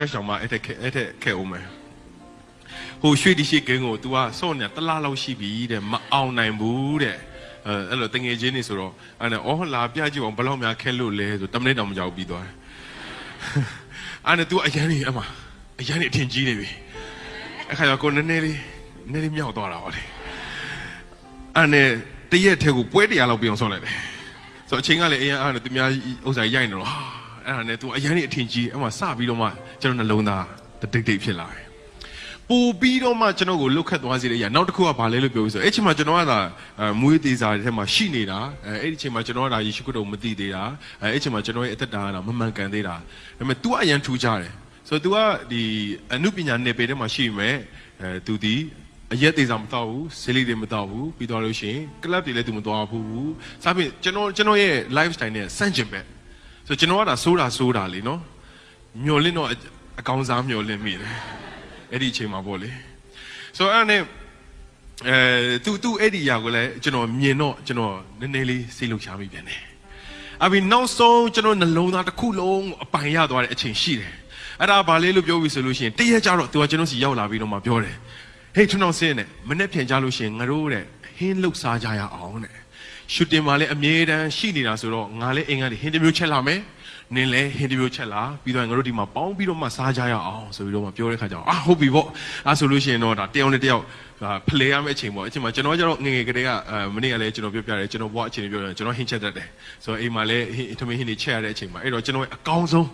小嘛，开我们。好学的些跟我都啊，说呢，得拉老西比的，嘛熬难不的，那个等于今年说咯，我拉边就我不老么开路嘞，就当年他们就比多。都哎呀你嘛，哎呀你天机的呗，看到过那里秒多了的，第一天我不会的呀，老不用说来的，所以亲爱的哎呀，对面我在演的咯，都哎呀你天機，嘛傻逼咯嘛，就那老那得ဖြစ်လာပူပြီးတော့မှကျွန်တော်ကိုလုတ်ခတ်သွားစေတယ်ရနောက်တစ်ခုကဘာလဲလို့ပြောပြီးဆိုအဲ့ချိန်မှာကျွန်တော်ကမွေးသေးစားတဲ့ထဲမှာရှိနေတာအဲ့ဒီချိန်မှာကျွန်တော်ကယေရှုခရစ်တော်မသိသေးတာအဲ့ချိန်မှာကျွန်တော်ရဲ့အသက်တာကမမှန်ကန်သေးတာဒါပေမဲ့ तू အရန်ထူကြတယ်ဆိုတော့ तू ကဒီအနုပညာနယ်ပယ်ထဲမှာရှိမယ်သူဒီအရက်သေးစားမတော့ဘူးဆေးလေးတွေမတော့ဘူးပြီးတော့လို့ရှိရင် club တွေလည်း तू မတော့ဘူးစသဖြင့်ကျွန်တော်ရဲ့ lifestyle နဲ့ဆန့်ကျင်ဘက်ဆိုတော့ကျွန်တော်ကဆိုးတာလေနော်မျောလင့်တော့အကောင်းစားမျောလင့်မိတယ်အဲ့ဒီအချိန်မှာပေါ့လေဆိုတော့အဲ့သူအဲ့ဒီຢာကိုလည်းကျွန်တော်မြင်တော့ကျွန်တော်နည်းနည်းလေးစိတ်လှုပ်ရှားမိပြန်တယ်အပြင်နောက်ဆုံးကျွန်တော်နှလုံးသားတစ်ခုလုံးအပိုင်ရသွားတဲ့အချိန်ရှိတယ်အဲ့ဒါဘာလဲလို့ပြောပြီးဆိုလို့ရှိရင်တရက်ကြတော့သူကကျွန်တော်စီရောက်လာပြီးတော့မှပြောတယ်ဟေးထွန်းအောင်စင်းနဲ့မနေ့ပြန်ကြလို့ရှိရင်ငါတို့တဲ့ဟင်းလှုပ်စားကြရအောင်တဲ့ရှူတင်မှာလည်းအမြဲတမ်းရှိနေတာဆိုတော့ငါလည်းအင်္ဂါတွေဟင်းတစ်မျိုးချက်လာမယ်နင်းလဲဟင်းတစ်မျိုးချက်လာပြီးတော့ငါတို့ဒီမှာပေါင်းပြီးတော့မှစားကြရအောင်ဆိုပြီးတော့မှပြောတဲ့ခါကျတော့ဟုတ်ပြီပေါ့ဆိုလို့ရှိရင်တော့ဒါတယောက်နဲ့တယောက်ဖလှယ်ရမယ့်အချိန်ပေါ့အချိန်မှာကျွန်တော်ကျတော့ငငယ်ကလေးကမနေ့ကလည်းကျွန်တော်ပြောပြတယ်ကျွန်တော်ဘွားအချိန်ပြောတယ်ကျွန်တော်ဟင်းချက်တတ်တယ်ဆိုတော့အိမ်မှာလည်းထမင်းဟင်းတွေချက်ရတဲ့အချိန်မှာအဲ့တော့ကျွန်တော်အကောင်းဆုံး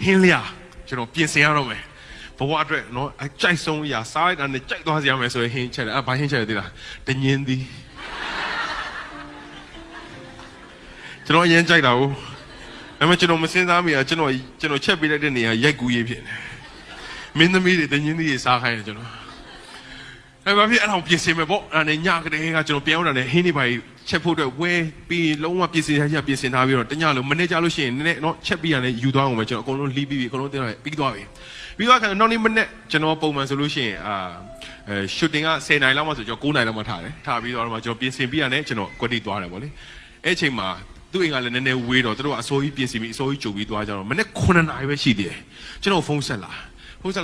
ဟင်းလျာကျွန်တော်ပြင်ဆင်ရတော့မယ်ဘဝအတွက်နော်အကြိုက်ဆုံးရာစားလိုက်တာနဲ့ကြိုက်သွားစီရမယ်ဆိုရင်ဟင်းချက်တယ်ဘာဟင်းချက်ရသေးလားတညင်းသည်ကျွန်တော်အရင်ကြိုက်တာဟုတ်အဲ့မှာကျွန်တော်မစင်းစားမိတာကျွန်တော်ချက်ပေးလိုက်တဲ့နေရာရိုက်ကူးရေးဖြစ်နေမင်းသမီးတွေတညင်းကြီးစားခိုင်းတယ်ကျွန်တော်အဲ့ဘာဖြစ်အဲ့တော့ပြင်ဆင်မယ်ပေါ့အဲ့နဲ့ညကတည်းကကျွန်တော်ပြောင်းတာနဲ့ဟင်းနေပါချက်ဖို့အတွက်ဝဲပြီးလုံးဝပြင်ဆင်ထားပြီးတော့တညလုံးမနေ့ကြလို့ရှိရင်နည်းနည်းတော့ချက်ပြီးရတယ်ယူသွားအောင်ပဲကျွန်တော်အကုန်လုံးလီးပြီးအကုန်လုံးတင်တော့ပြီးသွားပြီပြီးသွားခါနောက်နေ့မနေ့ကျွန်တော်ပုံမှန်ဆိုလို့ရှိရင်ရှူတင်က10နိုင်လောက်မှဆိုကျွန်တော်9နိုင်လောက်မှထားတယ်ထားပြီးတော့ကျွန်တော်ပြင်ဆင်ပြီးရတယ်ကျွန်တော်ကွက်တီသွားတယ်ပေါ့လေအဲ့ချိန်မှာသူ့အိမ်ကလည်းနည်းနည်းဝေးတော့သူတို့ကအစိုးရပြင်ဆင်ပြီးအစိုးရကြိုပြီးသွားကြတော့မနေ့9နာရီပဲရှိသေးတယ်ကျွန်တော်ဖုန်းဆက်လာဖုန်း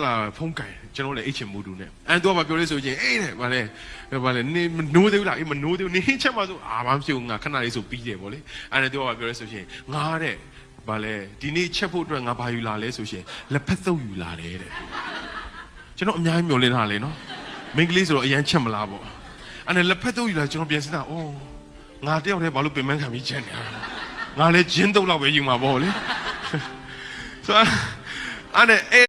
ကန်ကျွန်တော်လည်းအိတ်ချင်မူတူနဲ့သူကမပြောလို့ဆိုချင်းအေးတဲ့ဗာလဲနင်မနိုးသေးဘူးလားအေးမနိုးသေးဘူးနင်ဟင်းချက်မှဆိုဘာမှမဖြစ်ဘူးငါခဏလေးဆိုပြီးတယ်ဗောလေသူကမပြောလို့ဆိုချင်းငါတဲ့ဗာလဲဒီနေ့ချက်ဖို့အတွက်ငါဘာယူလာလဲဆိုချင်းလက်ဖက်သုပ်ယူလာတယ်တဲ့ကျွန်တော်အများကြီးမျှော်လင့်ထားလေနော်မိန်းကလေးဆိုတော့အရန်ချက်မလားဗောလက်ဖက်သုပ်ယူလာကျွန်တော်ပြန်စတာအော်ငါတယောက်တည်းဘာလို့ပင်ပန်းခံပြီးချက်နေတာငါလည်းဂျင်းတုပ်လောက်ပဲယူမှာပေါ့လေဆိုတော့